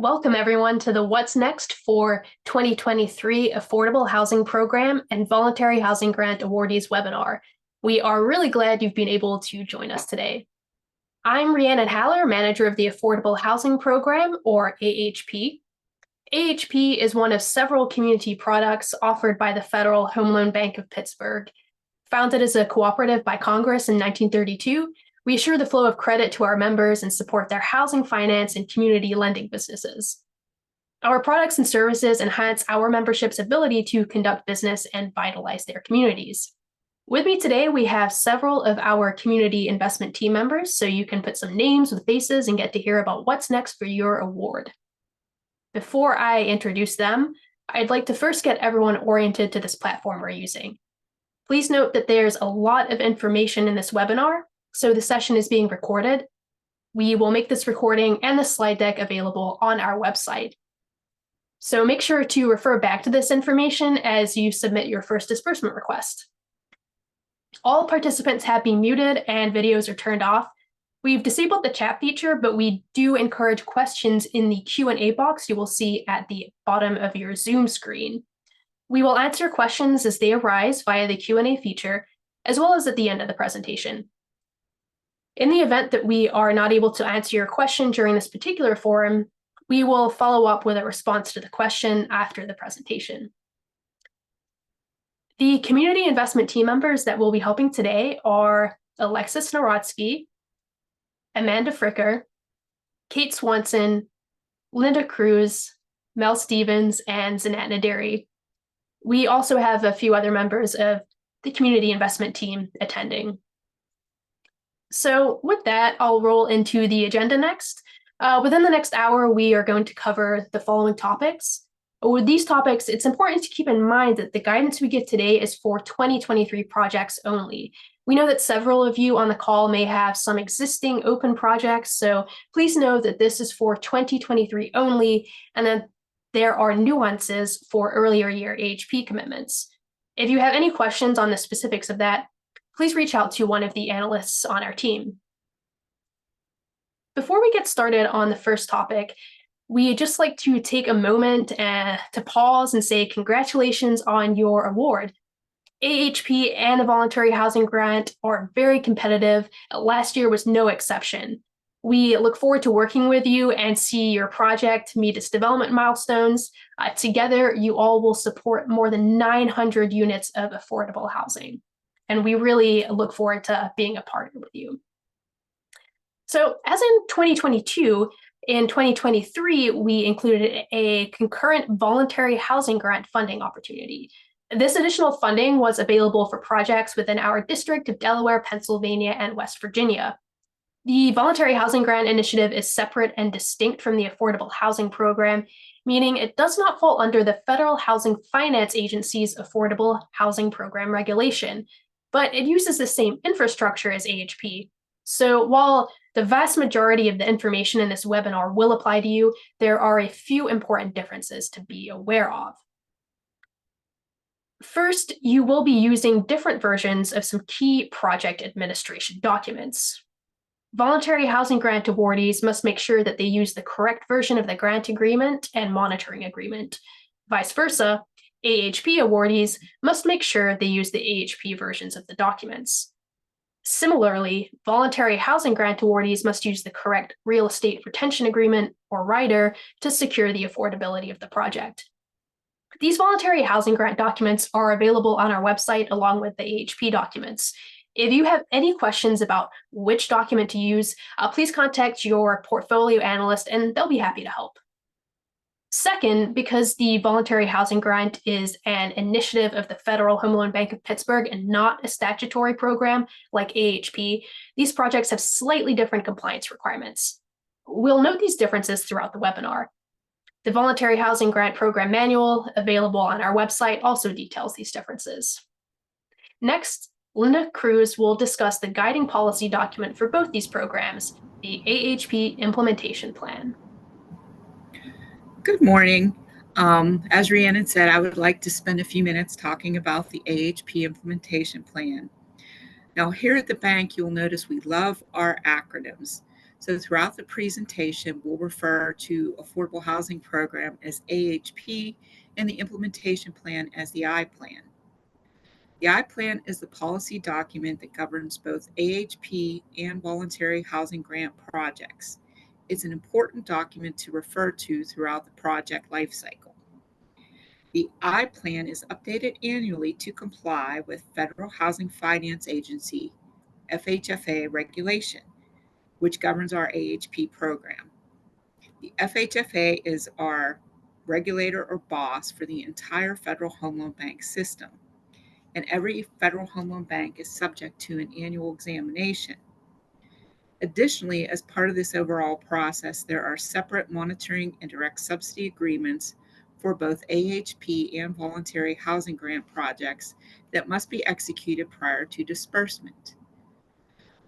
Welcome everyone to the What's Next for 2023 Affordable Housing Program and Voluntary Housing Grant Awardees webinar. We are really glad you've been able to join us today. I'm Rhiannon Haller, manager of the Affordable Housing Program, or AHP. AHP is one of several community products offered by the Federal Home Loan Bank of Pittsburgh. Founded as a cooperative by Congress in 1932, we assure the flow of credit to our members and support their housing finance and community lending businesses. Our products and services enhance our membership's ability to conduct business and vitalize their communities. With me today, we have several of our community investment team members, so you can put some names with faces and get to hear about what's next for your award. Before I introduce them, I'd like to first get everyone oriented to this platform we're using. Please note that there's a lot of information in this webinar, so the session is being recorded. We will make this recording and the slide deck available on our website. So make sure to refer back to this information as you submit your first disbursement request. All participants have been muted and videos are turned off. We've disabled the chat feature, but we do encourage questions in the Q&A box you will see at the bottom of your Zoom screen. We will answer questions as they arise via the Q&A feature, as well as at the end of the presentation. In the event that we are not able to answer your question during this particular forum, we will follow up with a response to the question after the presentation. The community investment team members that will be helping today are Alexis Narodsky, Amanda Fricker, Kate Swanson, Linda Cruz, Mel Stevens, and Zanat Naderi. We also have a few other members of the community investment team attending. So with that, I'll roll into the agenda next. Within the next hour, we are going to cover the following topics. With these topics, it's important to keep in mind that the guidance we give today is for 2023 projects only. We know that several of you on the call may have some existing open projects, so please know that this is for 2023 only, and then there are nuances for earlier year AHP commitments. If you have any questions on the specifics of that, please reach out to one of the analysts on our team. Before we get started on the first topic, we'd just like to take a moment to pause and say congratulations on your award. AHP and the Voluntary Housing Grant are very competitive. Last year was no exception. We look forward to working with you and see your project meet its development milestones. Together, you all will support more than 900 units of affordable housing. And we really look forward to being a partner with you. So as in 2022, in 2023, we included a concurrent voluntary housing grant funding opportunity. This additional funding was available for projects within our district of Delaware, Pennsylvania, and West Virginia. The Voluntary Housing Grant Initiative is separate and distinct from the Affordable Housing Program, meaning it does not fall under the Federal Housing Finance Agency's Affordable Housing Program regulation, but it uses the same infrastructure as AHP. So while the vast majority of the information in this webinar will apply to you, there are a few important differences to be aware of. First, you will be using different versions of some key project administration documents. Voluntary housing grant awardees must make sure that they use the correct version of the grant agreement and monitoring agreement. Vice versa, AHP awardees must make sure they use the AHP versions of the documents. Similarly, voluntary housing grant awardees must use the correct real estate retention agreement, or rider, to secure the affordability of the project. These voluntary housing grant documents are available on our website along with the AHP documents. If you have any questions about which document to use, please contact your portfolio analyst and they'll be happy to help. Second, because the Voluntary Housing Grant is an initiative of the Federal Home Loan Bank of Pittsburgh and not a statutory program like AHP, these projects have slightly different compliance requirements. We'll note these differences throughout the webinar. The Voluntary Housing Grant Program Manual, available on our website, also details these differences. Next, Linda Cruz will discuss the guiding policy document for both these programs, the AHP Implementation Plan. Good morning. As Rhiannon said, I would like to spend a few minutes talking about the AHP Implementation Plan. Now, here at the bank, you'll notice we love our acronyms. So throughout the presentation, we'll refer to Affordable Housing Program as AHP and the implementation plan as the I plan. The I plan is the policy document that governs both AHP and voluntary housing grant projects. It's an important document to refer to throughout the project lifecycle. The I plan is updated annually to comply with Federal Housing Finance Agency FHFA regulation, which governs our AHP program. The FHFA is our regulator or boss for the entire Federal Home Loan Bank system, and every Federal Home Loan Bank is subject to an annual examination. Additionally, as part of this overall process, there are separate monitoring and direct subsidy agreements for both AHP and voluntary housing grant projects that must be executed prior to disbursement.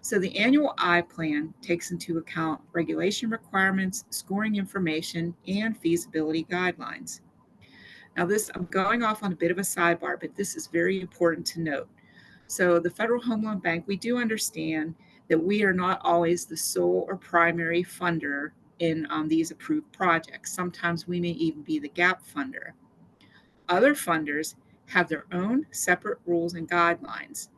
So the annual I plan takes into account regulation requirements, scoring information, and feasibility guidelines. Now, I'm going off on a bit of a sidebar, but this is very important to note. So the Federal Home Loan Bank, we do understand that we are not always the sole or primary funder in these approved projects. Sometimes we may even be the gap funder. Other funders have their own separate rules and guidelines.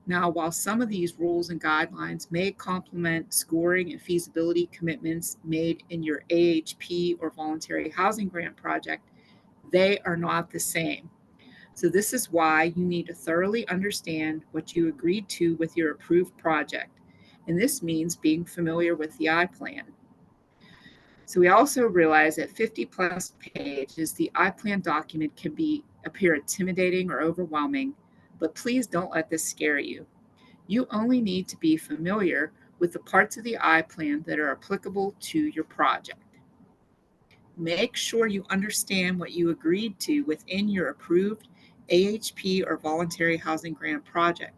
Now, while some of these rules and guidelines may complement scoring and feasibility commitments made in your AHP or voluntary housing grant project, they are not the same. So, this is why you need to thoroughly understand what you agreed to with your approved project. And this means being familiar with the I plan. So, we also realize that 50 plus pages, the I plan document can appear intimidating or overwhelming, but please don't let this scare you. You only need to be familiar with the parts of the I plan that are applicable to your project. Make sure you understand what you agreed to within your approved AHP or voluntary housing grant project.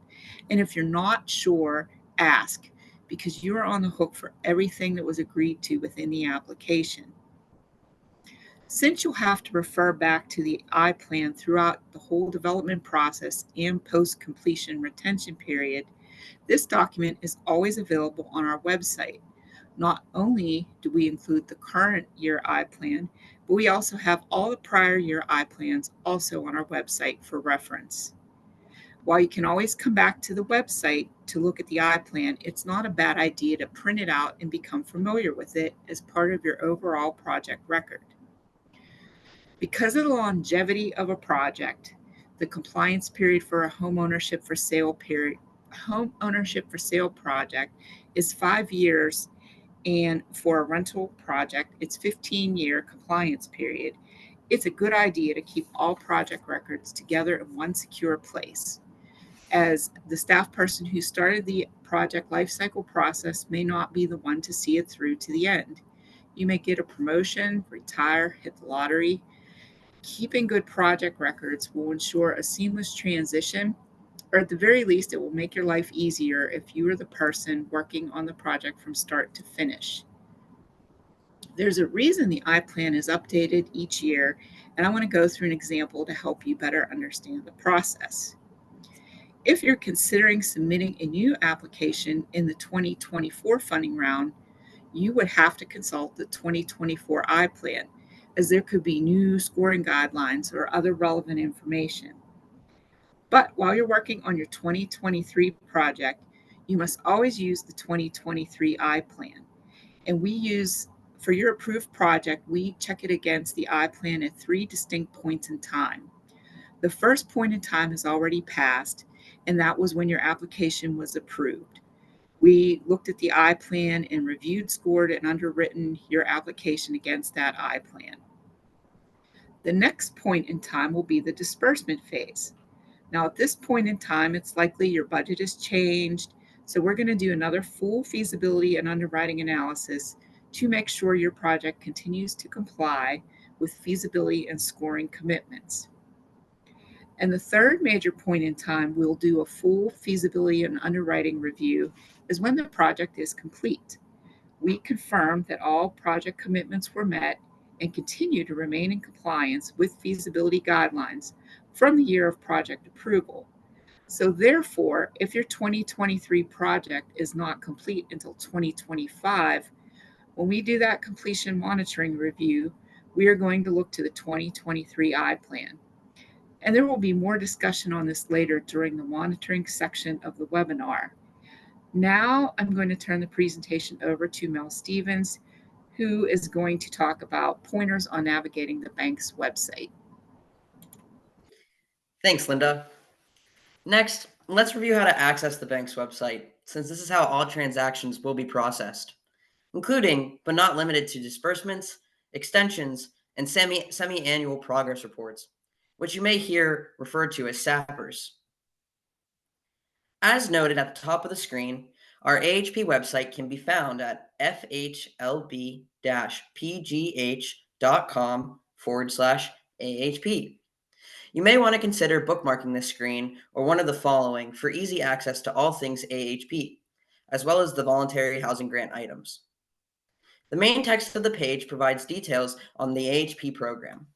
And if you're not sure, ask, because you are on the hook for everything that was agreed to within the application. Since you'll have to refer back to the I plan throughout the whole development process and post-completion retention period, this document is always available on our website. Not only do we include the current year I plan, but we also have all the prior year I plans also on our website for reference. While you can always come back to the website to look at the I plan, it's not a bad idea to print it out and become familiar with it as part of your overall project record. Because of the longevity of a project, the compliance period for a home ownership for sale project is 5 years, and for a rental project, it's 15-year compliance period. It's a good idea to keep all project records together in one secure place, as the staff person who started the project lifecycle process may not be the one to see it through to the end. You may get a promotion, retire, hit the lottery. Keeping good project records will ensure a seamless transition, or at the very least, it will make your life easier if you are the person working on the project from start to finish. There's a reason the I plan is updated each year, and I want to go through an example to help you better understand the process. If you're considering submitting a new application in the 2024 funding round, you would have to consult the 2024 I plan, as there could be new scoring guidelines or other relevant information. But while you're working on your 2023 project, you must always use the 2023 I plan. And for your approved project, we check it against the I plan at 3 distinct points in time. The first point in time has already passed, and that was when your application was approved. We looked at the I plan and reviewed, scored, and underwritten your application against that I plan. The next point in time will be the disbursement phase. Now, at this point in time, it's likely your budget has changed, so we're going to do another full feasibility and underwriting analysis to make sure your project continues to comply with feasibility and scoring commitments. And the third major point in time, we'll do a full feasibility and underwriting review is when the project is complete. We confirm that all project commitments were met and continue to remain in compliance with feasibility guidelines from the year of project approval. So therefore, if your 2023 project is not complete until 2025, when we do that completion monitoring review, we are going to look to the 2023 I plan. And there will be more discussion on this later during the monitoring section of the webinar. Now I'm going to turn the presentation over to Mel Stevens, who is going to talk about pointers on navigating the bank's website. Thanks, Linda. Next, let's review how to access the bank's website, since this is how all transactions will be processed, including, but not limited to, disbursements, extensions, and semi-annual progress reports, which you may hear referred to as SAPRs. As noted at the top of the screen, our AHP website can be found at fhlb-pgh.com/AHP. You may want to consider bookmarking this screen or one of the following for easy access to all things AHP, as well as the voluntary housing grant items. The main text of the page provides details on the AHP program.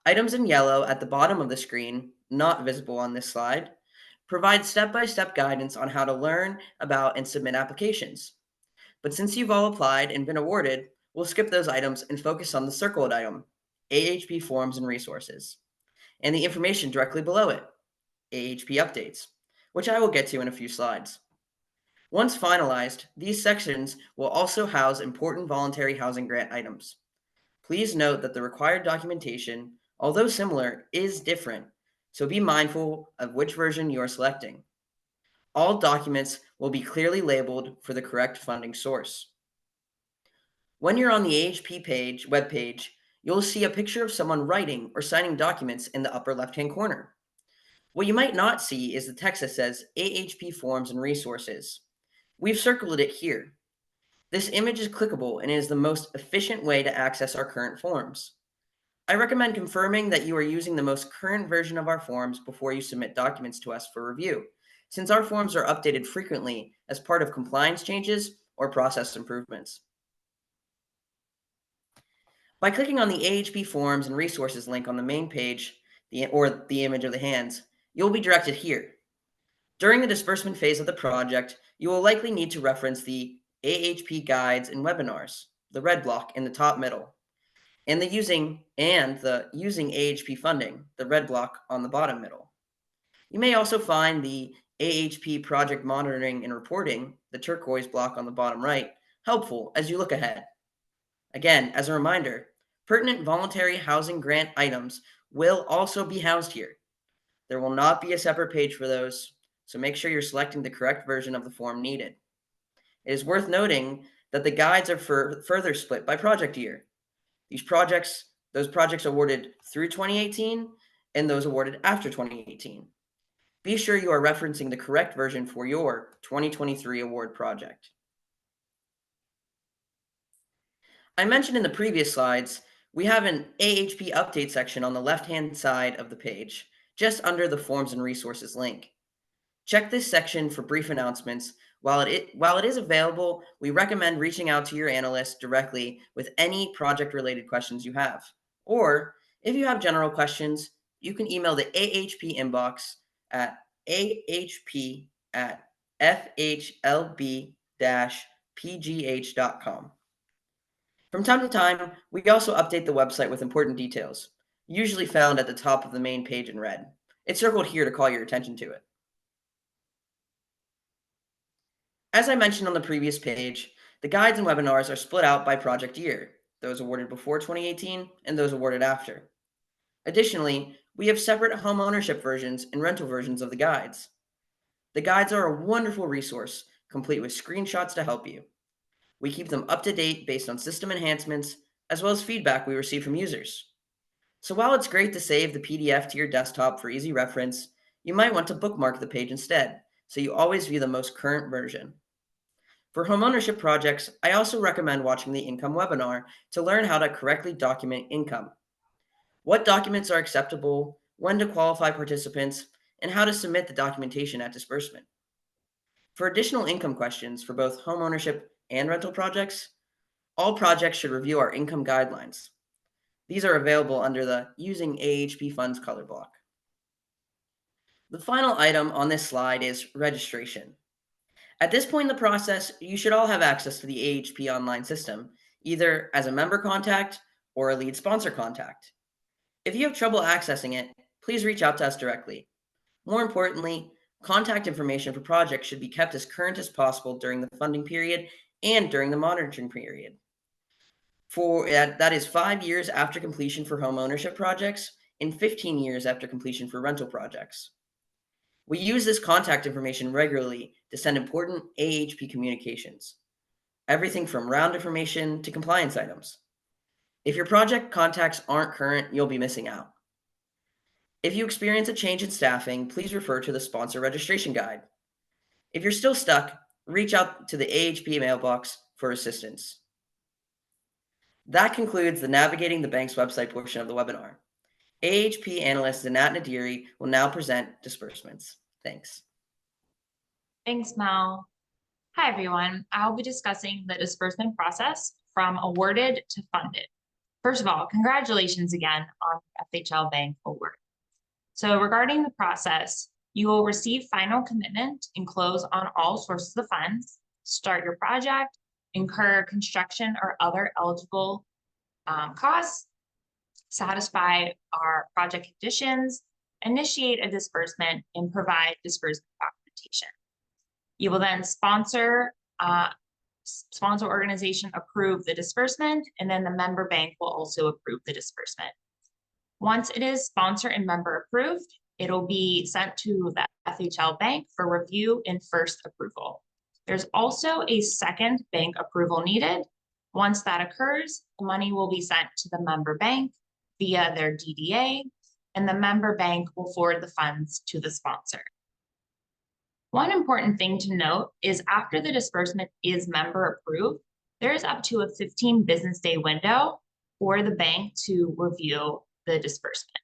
Items in yellow at the bottom of the screen, not visible on this slide, provide step-by-step guidance on how to learn about and submit applications. But since you've all applied and been awarded, we'll skip those items and focus on the circled item, AHP forms and resources, and the information directly below it, AHP updates, which I will get to in a few slides. Once finalized, these sections will also house important voluntary housing grant items. Please note that the required documentation, although similar, is different, so be mindful of which version you are selecting. All documents will be clearly labeled for the correct funding source. When you're on the AHP webpage, you'll see a picture of someone writing or signing documents in the upper left-hand corner. What you might not see is the text that says AHP Forms and Resources. We've circled it here. This image is clickable and is the most efficient way to access our current forms. I recommend confirming that you are using the most current version of our forms before you submit documents to us for review, since our forms are updated frequently as part of compliance changes or process improvements. By clicking on the AHP Forms and Resources link on the main page, or the image of the hands, you'll be directed here. During the disbursement phase of the project, you will likely need to reference the AHP guides and webinars, the red block in the top middle, and the using AHP funding, the red block on the bottom middle. You may also find the AHP project monitoring and reporting, the turquoise block on the bottom right, helpful as you look ahead. Again, as a reminder, pertinent voluntary housing grant items will also be housed here. There will not be a separate page for those, so make sure you're selecting the correct version of the form needed. It is worth noting that the guides are further split by project year. Those projects awarded through 2018 and those awarded after 2018. Be sure you are referencing the correct version for your 2023 award project. I mentioned in the previous slides, we have an AHP update section on the left-hand side of the page, just under the Forms and Resources link. Check this section for brief announcements. While it is available, we recommend reaching out to your analyst directly with any project-related questions you have. Or, if you have general questions, you can email the AHP inbox at ahp@fhlb-pgh.com. From time to time, we also update the website with important details, usually found at the top of the main page in red. It's circled here to call your attention to it. As I mentioned on the previous page, the guides and webinars are split out by project year, those awarded before 2018 and those awarded after. Additionally, we have separate home ownership versions and rental versions of the guides. The guides are a wonderful resource, complete with screenshots to help you. We keep them up to date based on system enhancements, as well as feedback we receive from users. So while it's great to save the PDF to your desktop for easy reference, you might want to bookmark the page instead, so you always view the most current version. For homeownership projects, I also recommend watching the income webinar to learn how to correctly document income. What documents are acceptable, when to qualify participants, and how to submit the documentation at disbursement. For additional income questions for both homeownership and rental projects, all projects should review our income guidelines. These are available under the Using AHP Funds color block. The final item on this slide is registration. At this point in the process, you should all have access to the AHP online system, either as a member contact or a lead sponsor contact. If you have trouble accessing it, please reach out to us directly. More importantly, contact information for projects should be kept as current as possible during the funding period and during the monitoring period. That is 5 years after completion for home ownership projects and 15 years after completion for rental projects. We use this contact information regularly to send important AHP communications, everything from round information to compliance items. If your project contacts aren't current, you'll be missing out. If you experience a change in staffing, please refer to the sponsor registration guide. If you're still stuck, reach out to the AHP mailbox for assistance. That concludes the Navigating the Bank's website portion of the webinar. AHP analyst Zanat Nadiri will now present disbursements. Thanks. Thanks, Mel. Hi, everyone. I'll be discussing the disbursement process from awarded to funded. First of all, congratulations again on the FHL Bank award. So regarding the process, you will receive final commitment and close on all sources of funds, start your project, incur construction or other eligible costs, satisfy our project conditions, initiate a disbursement, and provide disbursement documentation. You will then sponsor organization approve the disbursement, and then the member bank will also approve the disbursement. Once it is sponsor and member approved, it'll be sent to the FHL bank for review and first approval. There's also a second bank approval needed. Once that occurs, the money will be sent to the member bank via their DDA, and the member bank will forward the funds to the sponsor. One important thing to note is after the disbursement is member approved, there is up to a 15 business day window for the bank to review the disbursement.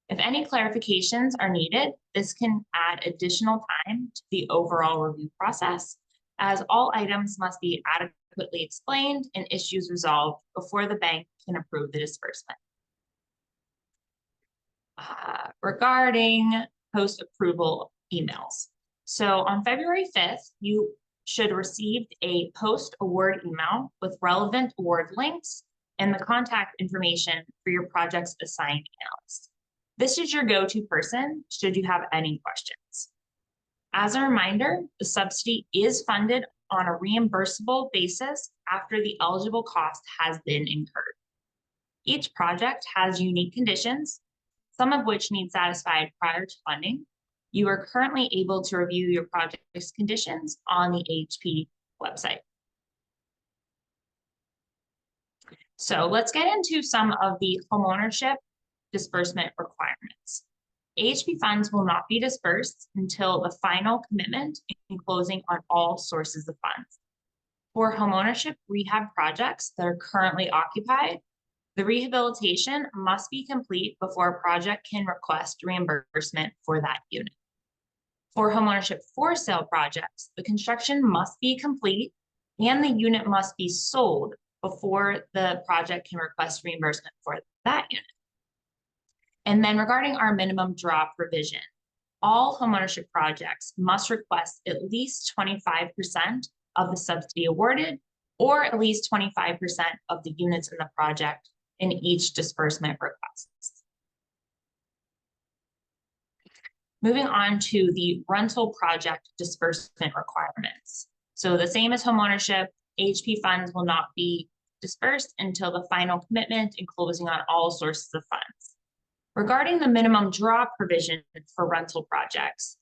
If any clarifications are needed, this can add additional time to the overall review process, as all items must be adequately explained and issues resolved before the bank can approve the disbursement. Regarding post-approval emails. So on February 5th, you should receive a post-award email with relevant award links and the contact information for your project's assigned analyst. This is your go-to person should you have any questions. As a reminder, the subsidy is funded on a reimbursable basis after the eligible cost has been incurred. Each project has unique conditions, some of which need satisfied prior to funding. You are currently able to review your project's conditions on the AHP website. So let's get into some of the homeownership disbursement requirements. AHP funds will not be dispersed until the final commitment and closing on all sources of funds. For homeownership rehab projects that are currently occupied, the rehabilitation must be complete before a project can request reimbursement for that unit. For homeownership for sale projects, the construction must be complete and the unit must be sold before the project can request reimbursement for that unit. And then regarding our minimum draw provision, all homeownership projects must request at least 25% of the subsidy awarded or at least 25% of the units in the project in each disbursement request. Moving on to the rental project disbursement requirements. So the same as homeownership, AHP funds will not be dispersed until the final commitment and closing on all sources of funds. Regarding the minimum draw provision for rental projects,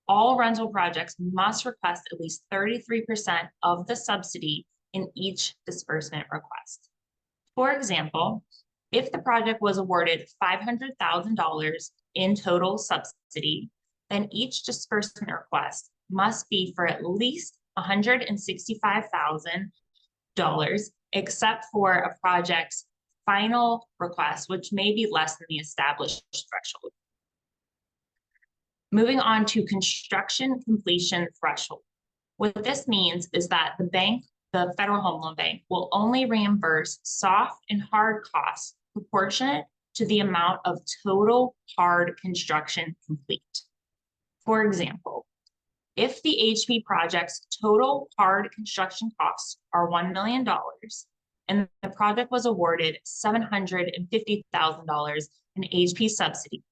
all rental projects must request at least 33% of the subsidy in each disbursement request. For example, if the project was awarded $500,000 in total subsidy, then each disbursement request must be for at least $165,000, except for a project's final request, which may be less than the established threshold. Moving on to construction completion threshold. What this means is that the bank, the Federal Home Loan Bank, will only reimburse soft and hard costs proportionate to the amount of total hard construction complete. For example, if the AHP project's total hard construction costs are $1 million and the project was awarded $750,000 in AHP subsidy,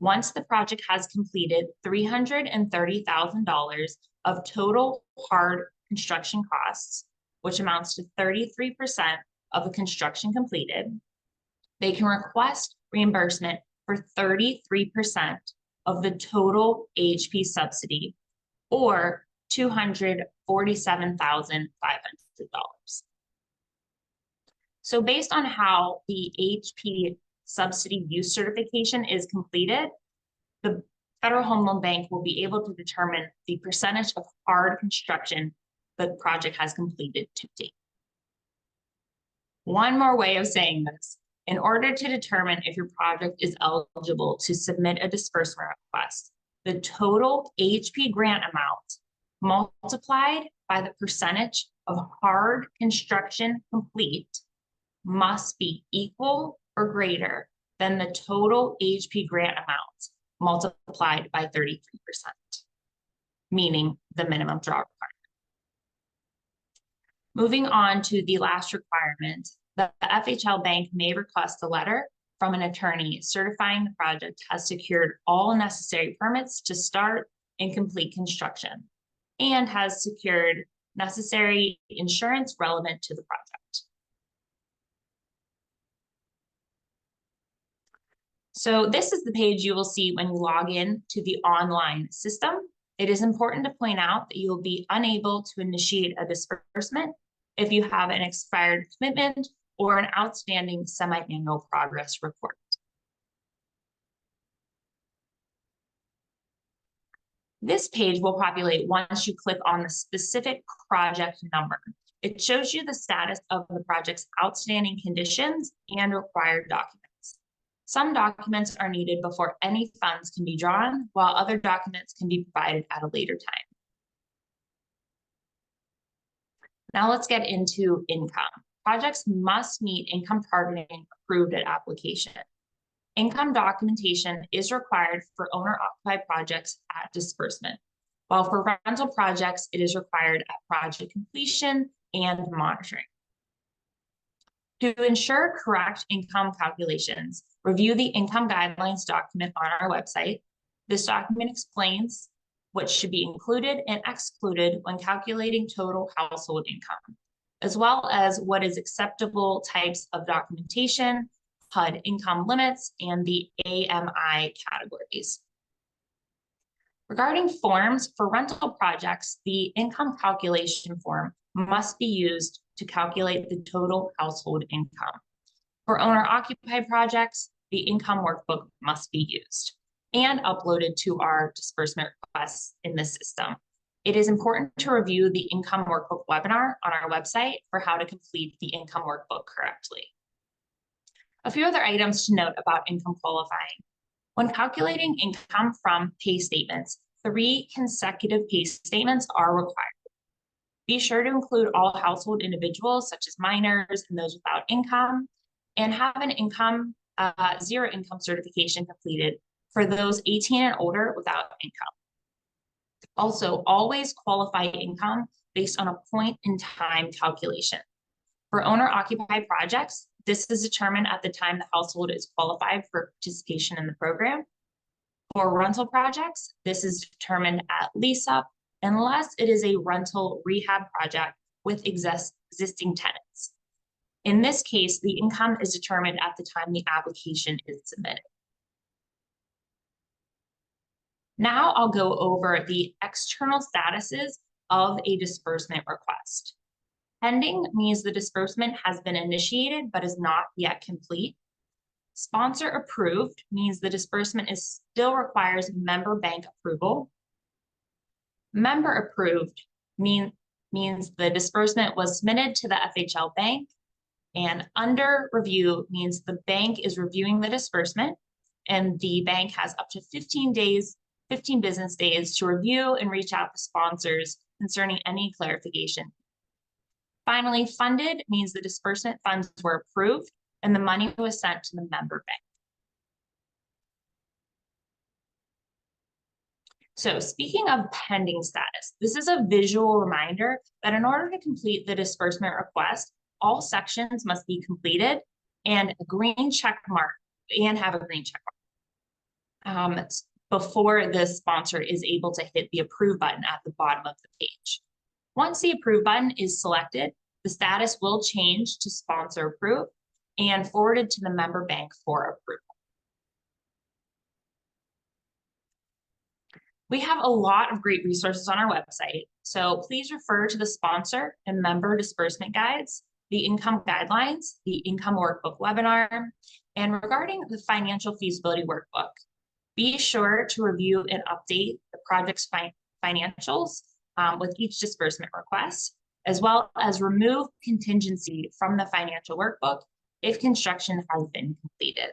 once the project has completed $330,000 of total hard construction costs, which amounts to 33% of the construction completed, they can request reimbursement for 33% of the total AHP subsidy, or $247,500. So based on how the AHP subsidy use certification is completed, the Federal Home Loan Bank will be able to determine the percentage of hard construction the project has completed to date. One more way of saying this: in order to determine if your project is eligible to submit a disbursement request, the total AHP grant amount multiplied by the percentage of hard construction complete must be equal or greater than the total AHP grant amount multiplied by 33%, meaning the minimum draw requirement. Moving on to the last requirement, the FHL bank may request a letter from an attorney certifying the project has secured all necessary permits to start and complete construction and has secured necessary insurance relevant to the project. So this is the page you will see when you log in to the online system. It is important to point out that you will be unable to initiate a disbursement if you have an expired commitment or an outstanding semi-annual progress report. This page will populate once you click on the specific project number. It shows you the status of the project's outstanding conditions and required documents. Some documents are needed before any funds can be drawn, while other documents can be provided at a later time. Now let's get into income. Projects must meet income targeting approved at application. Income documentation is required for owner-occupied projects at disbursement, while for rental projects, it is required at project completion and monitoring. To ensure correct income calculations, review the income guidelines document on our website. This document explains what should be included and excluded when calculating total household income, as well as what is acceptable types of documentation, HUD income limits, and the AMI categories. Regarding forms for rental projects, the income calculation form must be used to calculate the total household income. For owner-occupied projects, the income workbook must be used and uploaded to our disbursement requests in the system. It is important to review the income workbook webinar on our website for how to complete the income workbook correctly. A few other items to note about income qualifying. When calculating income from pay statements, 3 consecutive pay statements are required. Be sure to include all household individuals, such as minors and those without income, and have an income, zero income certification completed for those 18 and older without income. Also, always qualify income based on a point in time calculation. For owner-occupied projects, this is determined at the time the household is qualified for participation in the program. For rental projects, this is determined at lease-up unless it is a rental rehab project with existing tenants. In this case, the income is determined at the time the application is submitted. Now I'll go over the external statuses of a disbursement request. Pending means the disbursement has been initiated but is not yet complete. Sponsor approved means the disbursement still requires member bank approval. Member approved means the disbursement was submitted to the FHL bank, and under review means the bank is reviewing the disbursement and the bank has up to 15 business days to review and reach out to sponsors concerning any clarification. Finally, funded means the disbursement funds were approved and the money was sent to the member bank. So speaking of pending status, this is a visual reminder that in order to complete the disbursement request, all sections must be completed and a green check mark and have a green check mark before the sponsor is able to hit the approve button at the bottom of the page. Once the approve button is selected, the status will change to sponsor approved and forwarded to the member bank for approval. We have a lot of great resources on our website, so please refer to the sponsor and member disbursement guides, the income guidelines, the income workbook webinar, and regarding the financial feasibility workbook. Be sure to review and update the project's financials with each disbursement request, as well as remove contingency from the financial workbook if construction has been completed.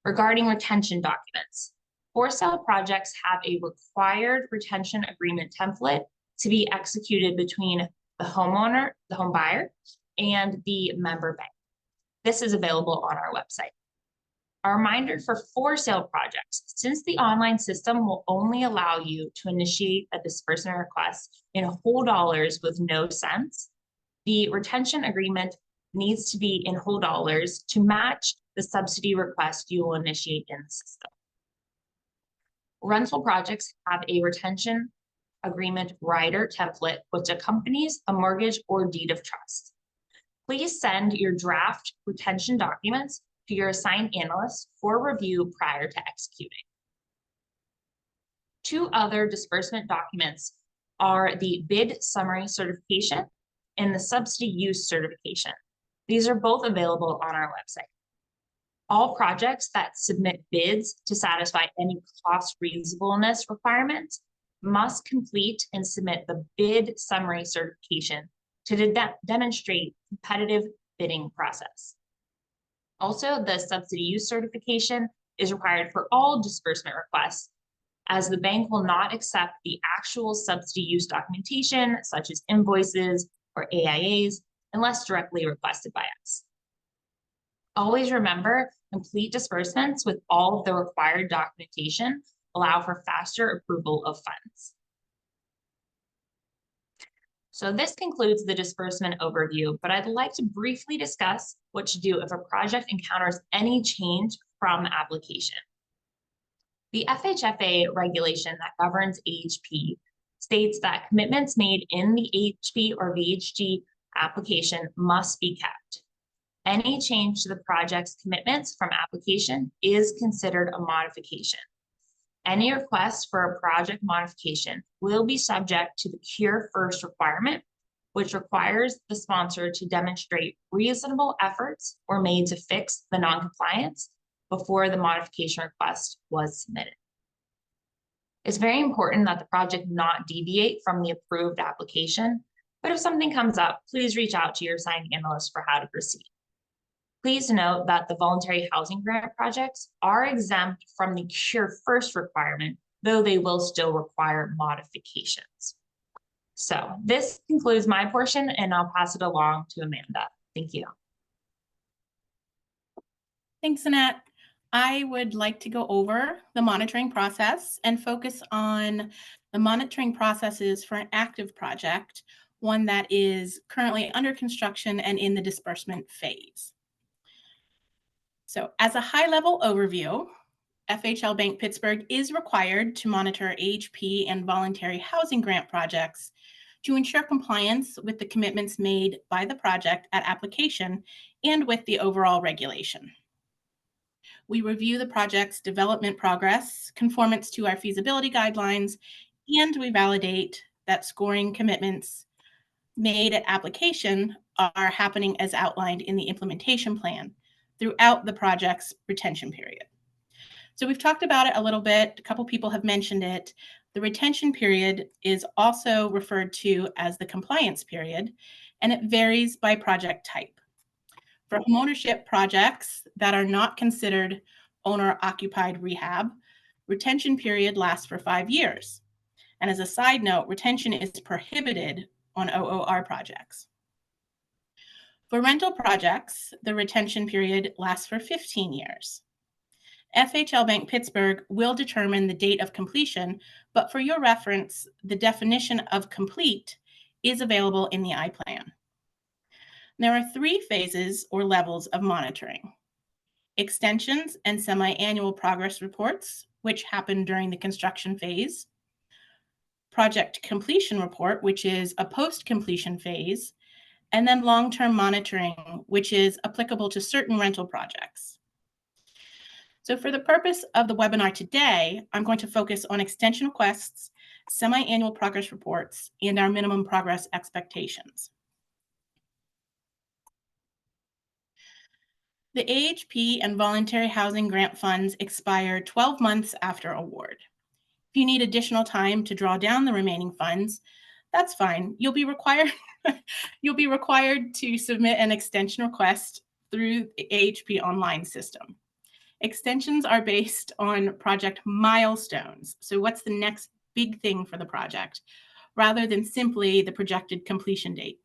Regarding retention documents, for sale projects have a required retention agreement template to be executed between the homeowner, the home buyer, and the member bank. This is available on our website. A reminder for sale projects, since the online system will only allow you to initiate a disbursement request in whole dollars with no cents, the retention agreement needs to be in whole dollars to match the subsidy request you will initiate in the system. Rental projects have a retention agreement rider template which accompanies a mortgage or deed of trust. Please send your draft retention documents to your assigned analyst for review prior to executing. Two other disbursement documents are the bid summary certification and the subsidy use certification. These are both available on our website. All projects that submit bids to satisfy any cost reasonableness requirements must complete and submit the bid summary certification to demonstrate competitive bidding process. Also, the subsidy use certification is required for all disbursement requests, as the bank will not accept the actual subsidy use documentation, such as invoices or AIAs, unless directly requested by us. Always remember, complete disbursements with all of the required documentation allow for faster approval of funds. So this concludes the disbursement overview, but I'd like to briefly discuss what to do if a project encounters any change from application. The FHFA regulation that governs AHP states that commitments made in the AHP or VHG application must be kept. Any change to the project's commitments from application is considered a modification. Any request for a project modification will be subject to the cure first requirement, which requires the sponsor to demonstrate reasonable efforts were made to fix the noncompliance before the modification request was submitted. It's very important that the project not deviate from the approved application, but if something comes up, please reach out to your assigned analyst for how to proceed. Please note that the voluntary housing grant projects are exempt from the cure first requirement, though they will still require modifications. So this concludes my portion, and I'll pass it along to Amanda. Thank you. Thanks, Annette. I would like to go over the monitoring process and focus on the monitoring processes for an active project, one that is currently under construction and in the disbursement phase. So as a high-level overview, FHL Bank Pittsburgh is required to monitor AHP and voluntary housing grant projects to ensure compliance with the commitments made by the project at application and with the overall regulation. We review the project's development progress, conformance to our feasibility guidelines, and we validate that scoring commitments made at application are happening as outlined in the implementation plan throughout the project's retention period. So we've talked about it a little bit. A couple people have mentioned it. The retention period is also referred to as the compliance period, and it varies by project type. For homeownership projects that are not considered owner-occupied rehab, retention period lasts for 5 years. And as a side note, retention is prohibited on OOR projects. For rental projects, the retention period lasts for 15 years. FHL Bank Pittsburgh will determine the date of completion, but for your reference, the definition of complete is available in the I-Plan. There are 3 phases or levels of monitoring: extensions and semi-annual progress reports, which happen during the construction phase; project completion report, which is a post-completion phase; and then long-term monitoring, which is applicable to certain rental projects. So for the purpose of the webinar today, I'm going to focus on extension requests, semi-annual progress reports, and our minimum progress expectations. The AHP and voluntary housing grant funds expire 12 months after award. If you need additional time to draw down the remaining funds, that's fine. You'll be required to submit an extension request through the AHP online system. Extensions are based on project milestones. So what's the next big thing for the project, rather than simply the projected completion date.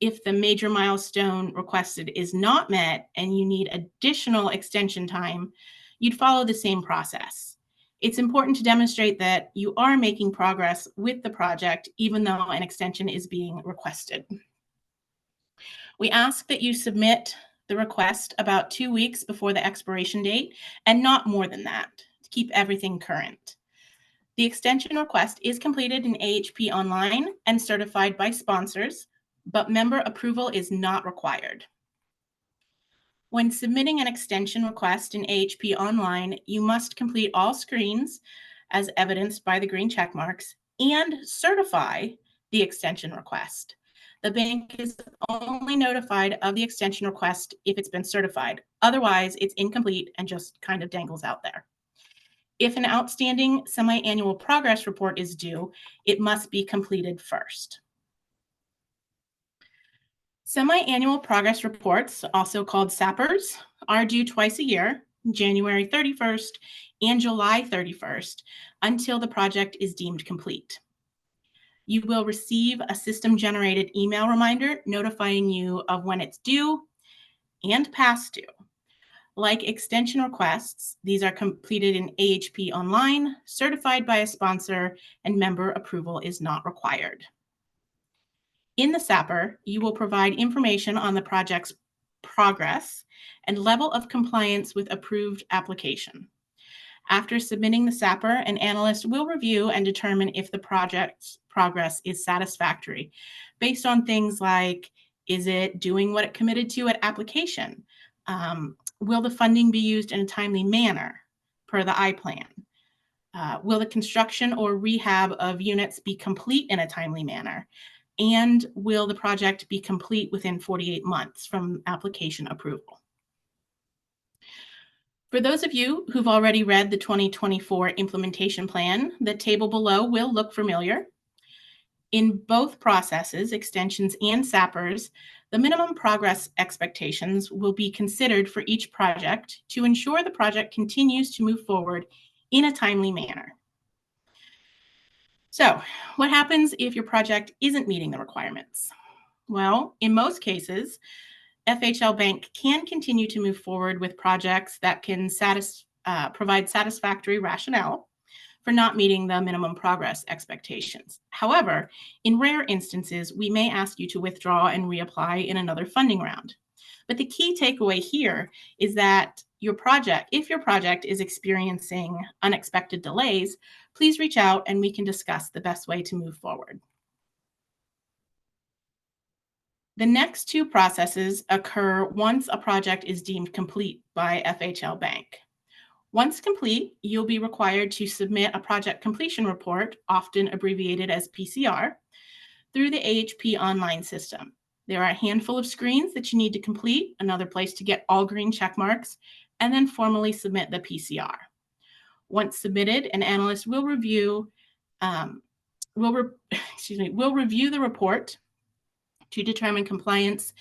If the major milestone requested is not met and you need additional extension time, you'd follow the same process. It's important to demonstrate that you are making progress with the project, even though an extension is being requested. We ask that you submit the request about 2 weeks before the expiration date, and not more than that, to keep everything current. The extension request is completed in AHP Online and certified by sponsors, but member approval is not required. When submitting an extension request in AHP Online, you must complete all screens as evidenced by the green check marks and certify the extension request. The bank is only notified of the extension request if it's been certified. Otherwise, it's incomplete and just kind of dangles out there. If an outstanding semi-annual progress report is due, it must be completed first. Semi-annual progress reports, also called SAPRs, are due twice a year, January 31st and July 31st, until the project is deemed complete. You will receive a system-generated email reminder notifying you of when it's due and past due. Like extension requests, these are completed in AHP Online, certified by a sponsor, and member approval is not required. In the SAPR, you will provide information on the project's progress and level of compliance with approved application. After submitting the SAPR, an analyst will review and determine if the project's progress is satisfactory, based on things like, is it doing what it committed to at application? Will the funding be used in a timely manner per the I-Plan? Will the construction or rehab of units be complete in a timely manner? And will the project be complete within 48 months from application approval? For those of you who've already read the 2024 implementation plan, the table below will look familiar. In both processes, extensions and SAPRs, the minimum progress expectations will be considered for each project to ensure the project continues to move forward in a timely manner. So, what happens if your project isn't meeting the requirements? Well, in most cases, FHL Bank can continue to move forward with projects that can provide satisfactory rationale for not meeting the minimum progress expectations. However, in rare instances, we may ask you to withdraw and reapply in another funding round. But the key takeaway here is that if your project is experiencing unexpected delays, please reach out and we can discuss the best way to move forward. The next 2 processes occur once a project is deemed complete by FHL Bank. Once complete, you'll be required to submit a project completion report, often abbreviated as PCR, through the AHP Online system. There are a handful of screens that you need to complete, another place to get all green check marks, and then formally submit the PCR. Once submitted, an analyst will review the report to determine compliance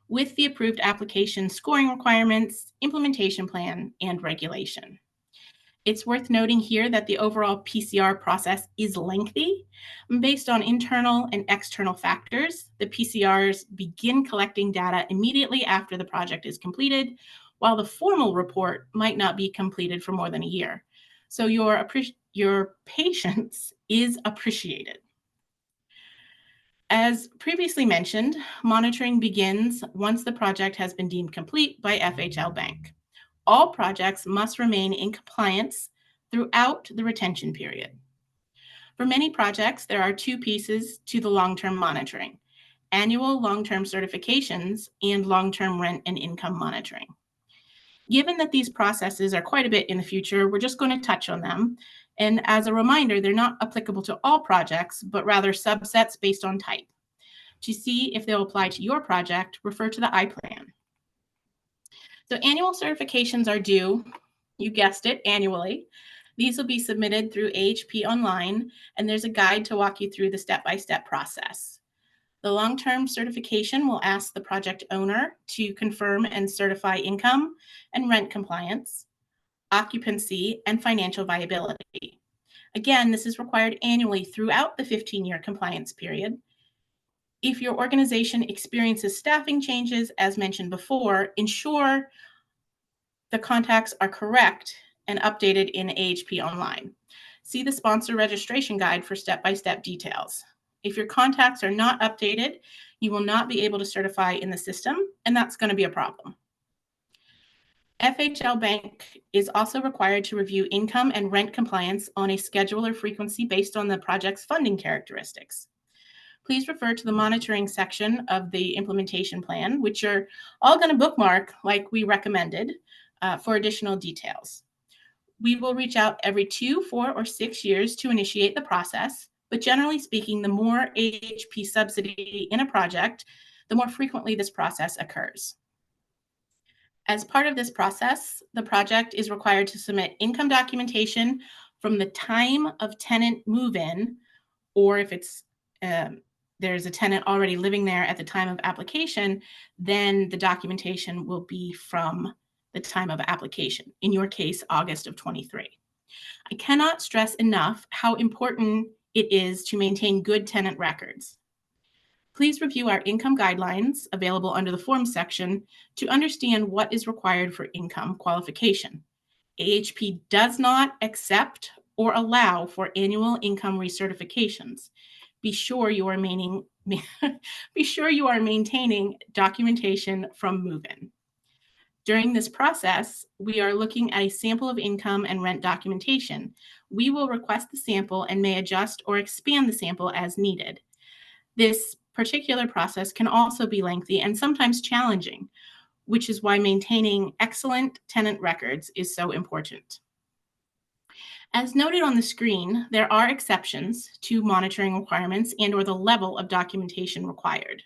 with the approved application scoring requirements, implementation plan, and regulation. It's worth noting here that the overall PCR process is lengthy. Based on internal and external factors, the PCRs begin collecting data immediately after the project is completed, while the formal report might not be completed for more than a year. So your patience is appreciated. As previously mentioned, monitoring begins once the project has been deemed complete by FHL Bank. All projects must remain in compliance throughout the retention period. For many projects, there are two pieces to the long-term monitoring: annual long-term certifications and long-term rent and income monitoring. Given that these processes are quite a bit in the future, we're just going to touch on them. And as a reminder, they're not applicable to all projects, but rather subsets based on type. To see if they'll apply to your project, refer to the I-Plan. So annual certifications are due, you guessed it, annually. These will be submitted through AHP online, and there's a guide to walk you through the step-by-step process. The long-term certification will ask the project owner to confirm and certify income and rent compliance, occupancy, and financial viability. Again, this is required annually throughout the 15-year compliance period. If your organization experiences staffing changes, as mentioned before, ensure the contacts are correct and updated in AHP online. See the sponsor registration guide for step-by-step details. If your contacts are not updated, you will not be able to certify in the system, and that's going to be a problem. FHL Bank is also required to review income and rent compliance on a schedule or frequency based on the project's funding characteristics. Please refer to the monitoring section of the implementation plan, which you're all going to bookmark like we recommended, for additional details. We will reach out every 2, 4, or 6 years to initiate the process, but generally speaking, the more AHP subsidy in a project, the more frequently this process occurs. As part of this process, the project is required to submit income documentation from the time of tenant move-in, or if it's there's a tenant already living there at the time of application, then the documentation will be from the time of application, in your case, August of 23. I cannot stress enough how important it is to maintain good tenant records. Please review our income guidelines available under the forms section to understand what is required for income qualification. AHP does not accept or allow for annual income recertifications. Be sure you are maintaining documentation from move-in. During this process, we are looking at a sample of income and rent documentation. We will request the sample and may adjust or expand the sample as needed. This particular process can also be lengthy and sometimes challenging, which is why maintaining excellent tenant records is so important. As noted on the screen, there are exceptions to monitoring requirements and/or the level of documentation required.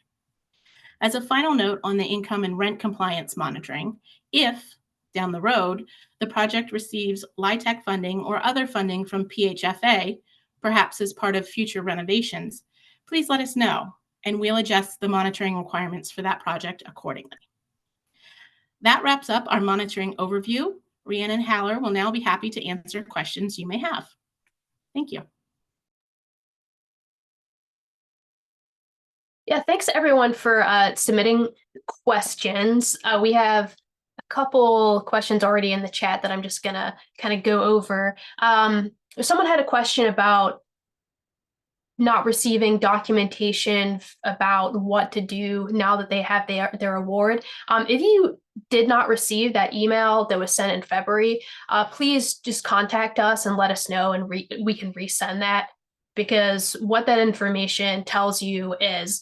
As a final note on the income and rent compliance monitoring, if, down the road, the project receives LIHTC funding or other funding from PHFA, perhaps as part of future renovations, please let us know, and we'll adjust the monitoring requirements for that project accordingly. That wraps up our monitoring overview. Rhiannon Haller will now be happy to answer questions you may have. Thank you. Yeah, thanks everyone for submitting questions. We have a couple questions already in the chat that I'm just gonna kind of go over. Someone had a question about not receiving documentation about what to do now that they have their award. If you did not receive that email that was sent in February, please just contact us and let us know, and we can resend that, because what that information tells you is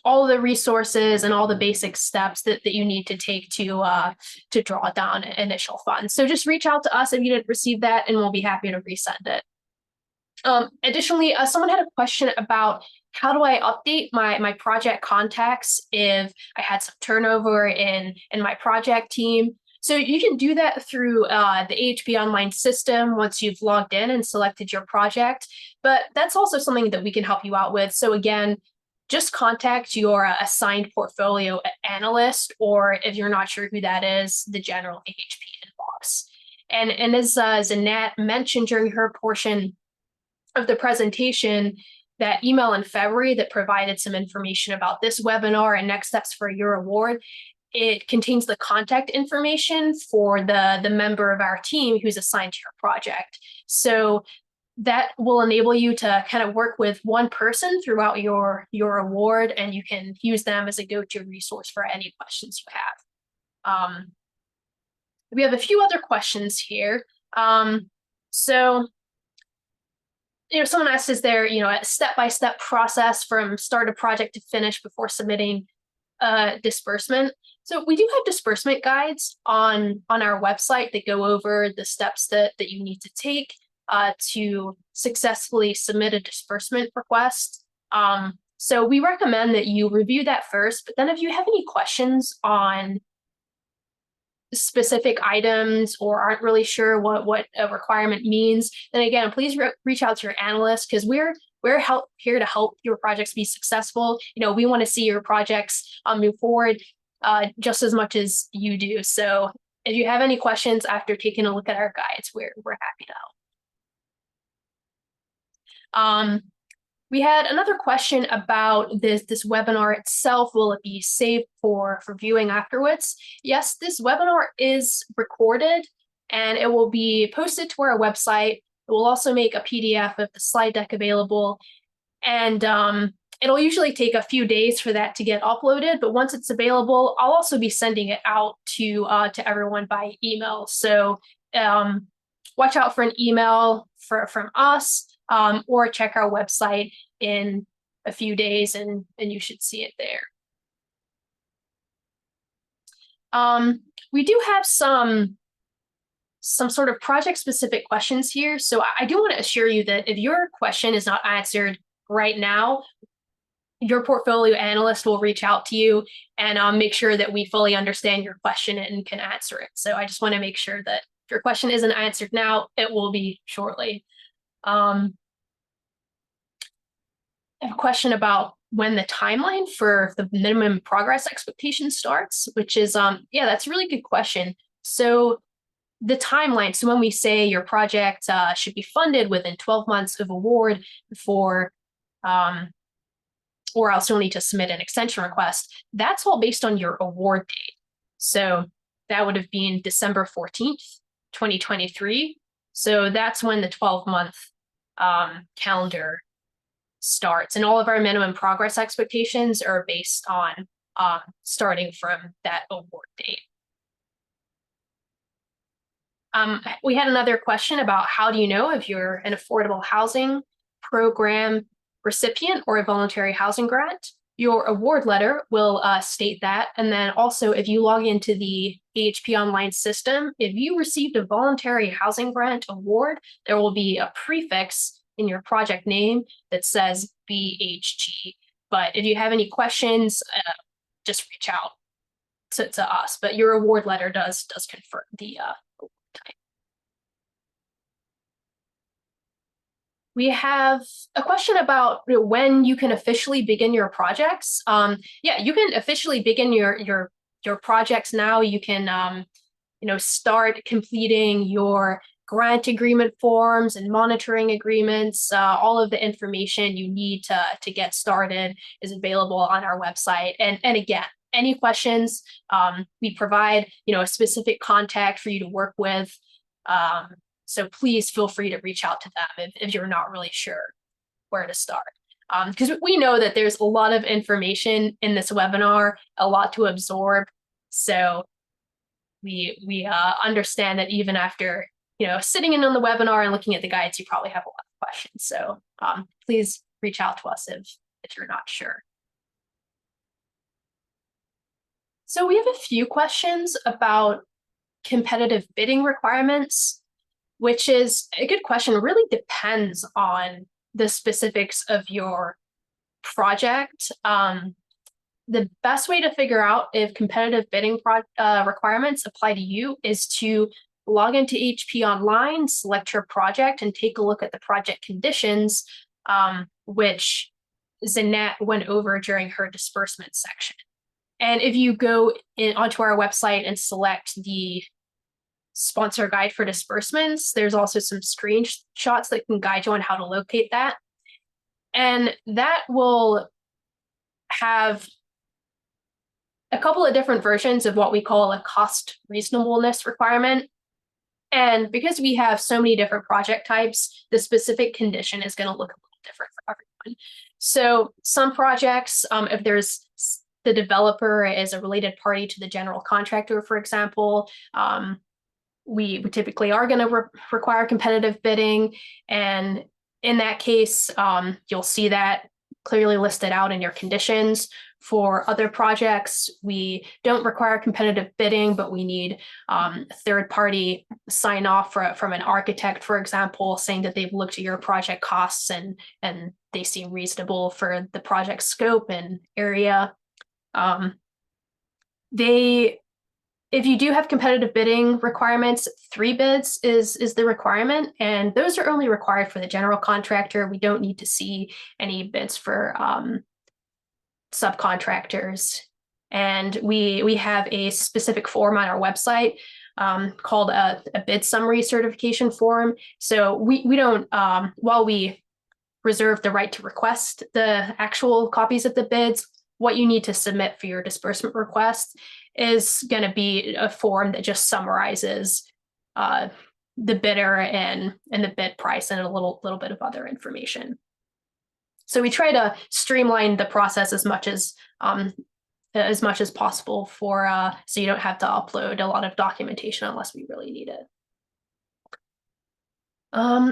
all the resources and all the basic steps that you need to take to draw down initial funds. So just reach out to us if you didn't receive that, and we'll be happy to resend it. Additionally, someone had a question about how do I update my project contacts if I had some turnover in my project team. So you can do that through the AHP online system once you've logged in and selected your project, but that's also something that we can help you out with. So again, just contact your assigned portfolio analyst, or if you're not sure who that is, the general AHP inbox. And as Zanette mentioned during her portion of the presentation, that email in February that provided some information about this webinar and next steps for your award, it contains the contact information for the member of our team who's assigned to your project. So that will enable you to kind of work with one person throughout your award, and you can use them as a go-to resource for any questions you have. We have a few other questions here. So, someone asked, is there, a step-by-step process from start of project to finish before submitting disbursement? So we do have disbursement guides on our website that go over the steps that you need to take to successfully submit a disbursement request. So we recommend that you review that first, but then if you have any questions on specific items or aren't really sure what a requirement means, then again, please reach out to your analyst, because we're here to help your projects be successful. We want to see your projects move forward just as much as you do. So if you have any questions after taking a look at our guides, we're happy to help. We had another question about this webinar itself. Will it be saved for viewing afterwards? Yes, this webinar is recorded and it will be posted to our website. It will also make a PDF of the slide deck available, and it'll usually take a few days for that to get uploaded, but once it's available, I'll also be sending it out to everyone by email. So watch out for an email from us, or check our website in a few days and you should see it there. We do have some sort of project specific questions here. So I do want to assure you that if your question is not answered right now, your portfolio analyst will reach out to you and make sure that we fully understand your question and can answer it. So I just want to make sure that if your question isn't answered now, it will be shortly. I have a question about when the timeline for the minimum progress expectation starts, which is, yeah, that's a really good question. So the timeline, so when we say your project should be funded within 12 months of award or else you'll need to submit an extension request, that's all based on your award date. So that would have been December 14th, 2023. So that's when the 12-month calendar starts, and all of our minimum progress expectations are based on starting from that award date. We had another question about how do you know if you're an affordable housing program recipient or a voluntary housing grant? Your award letter will state that. And then also, if you log into the AHP online system, if you received a voluntary housing grant award, there will be a prefix in your project name that says BHG. But if you have any questions, just reach out to us. But your award letter does confirm the award type. We have a question about when you can officially begin your projects. Yeah, you can officially begin your projects now. You can start completing your grant agreement forms and monitoring agreements. All of the information you need to get started is available on our website. And again, any questions, we provide a specific contact for you to work with. So please feel free to reach out to them if you're not really sure where to start. Because we know that there's a lot of information in this webinar, a lot to absorb. So we understand that even after sitting in on the webinar and looking at the guides, you probably have a lot of questions. So please reach out to us if you're not sure. So we have a few questions about competitive bidding requirements, which is a good question. It really depends on the specifics of your project. The best way to figure out if competitive bidding requirements apply to you is to log into AHP Online, select your project, and take a look at the project conditions, which Zanette went over during her disbursement section. And if you go onto our website and select the sponsor guide for disbursements, there's also some screenshots that can guide you on how to locate that. And that will have a couple of different versions of what we call a cost reasonableness requirement. And because we have so many different project types, the specific condition is going to look a little different for everyone. So some projects, if there's the developer is a related party to the general contractor, for example, we typically are going to require competitive bidding. And in that case, you'll see that clearly listed out in your conditions. For other projects, we don't require competitive bidding, but we need third-party sign off from an architect, for example, saying that they've looked at your project costs and they seem reasonable for the project scope and area. If you do have competitive bidding requirements, 3 bids is the requirement, and those are only required for the general contractor. We don't need to see any bids for subcontractors. And we have a specific form on our website called a bid summary certification form. So we don't, while we reserve the right to request the actual copies of the bids, what you need to submit for your disbursement request is going to be a form that just summarizes the bidder and the bid price and a little bit of other information. So we try to streamline the process as much as possible for so you don't have to upload a lot of documentation unless we really need it.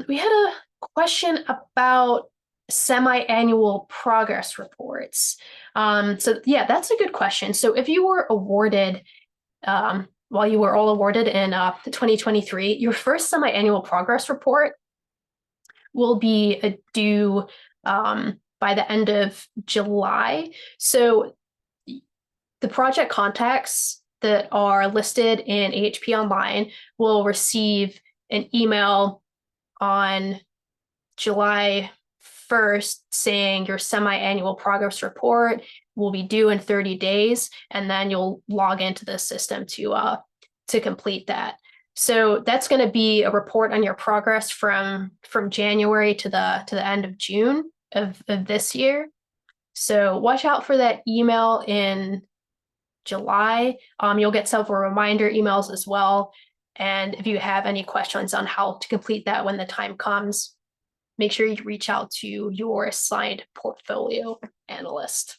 We had a question about semi-annual progress reports. So yeah, that's a good question. So if you were awarded, while you were all awarded in 2023, your first semi-annual progress report will be due by the end of July. So the project contacts that are listed in AHP Online will receive an email on July 1st saying your semi-annual progress report will be due in 30 days, and then you'll log into the system to complete that. So that's going to be a report on your progress from January to the end of June of this year. So watch out for that email in July. You'll get several reminder emails as well. And if you have any questions on how to complete that when the time comes, make sure you reach out to your assigned portfolio analyst.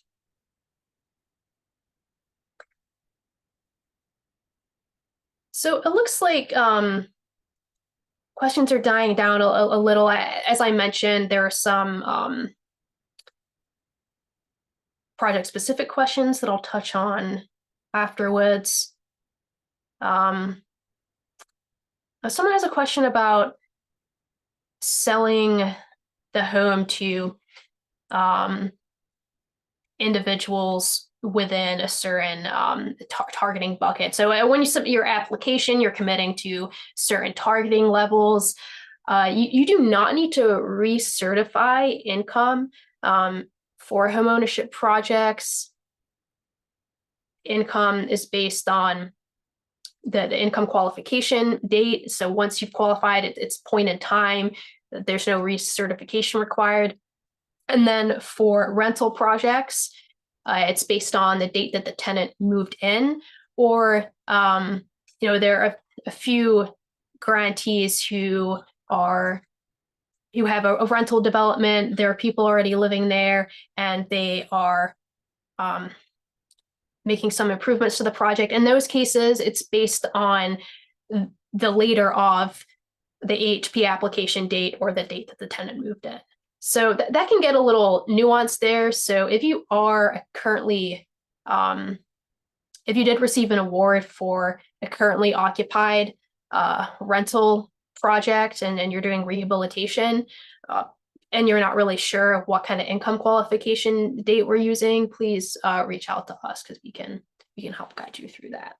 So it looks like questions are dying down a little. As I mentioned, there are some project-specific questions that I'll touch on afterwards. Someone has a question about selling the home to individuals within a certain targeting bucket. So when you submit your application, you're committing to certain targeting levels. You do not need to recertify income for homeownership projects. Income is based on the income qualification date. So once you've qualified, it's point in time. There's no recertification required. And then for rental projects, it's based on the date that the tenant moved in, or there are a few grantees who have a rental development. There are people already living there, and they are making some improvements to the project. In those cases, it's based on the later of the AHP application date or the date that the tenant moved in. So that can get a little nuanced there. So if you are currently, if you did receive an award for a currently occupied rental project and you're doing rehabilitation, and you're not really sure what kind of income qualification date we're using, please reach out to us because we can help guide you through that.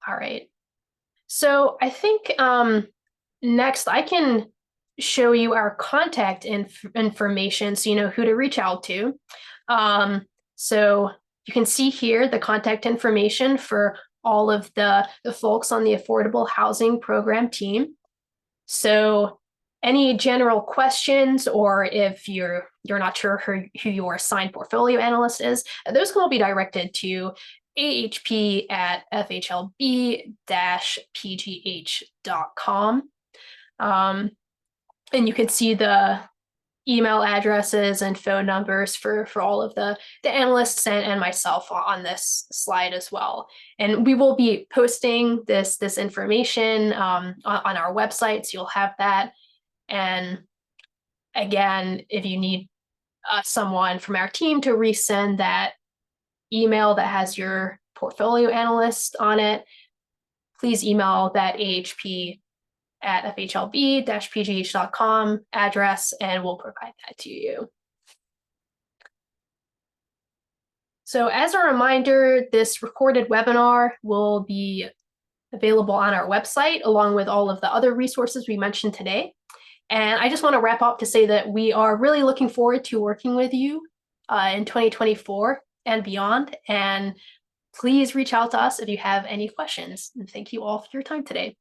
All right. So I think next I can show you our contact information so you know who to reach out to. So you can see here the contact information for all of the folks on the Affordable Housing Program team. So Any general questions, or if you're not sure who your assigned portfolio analyst is, those can all be directed to ahp@fhlb-pgh.com. And you can see the email addresses and phone numbers for all of the analysts and myself on this slide as well. And we will be posting this information on our website, so you'll have that. And again, if you need someone from our team to resend that email that has your portfolio analyst on it, please email that ahp@fhlb-pgh.com address, and we'll provide that to you. So as a reminder, this recorded webinar will be available on our website, along with all of the other resources we mentioned today. And I just want to wrap up to say that we are really looking forward to working with you in 2024 and beyond. And please reach out to us if you have any questions. And thank you all for your time today.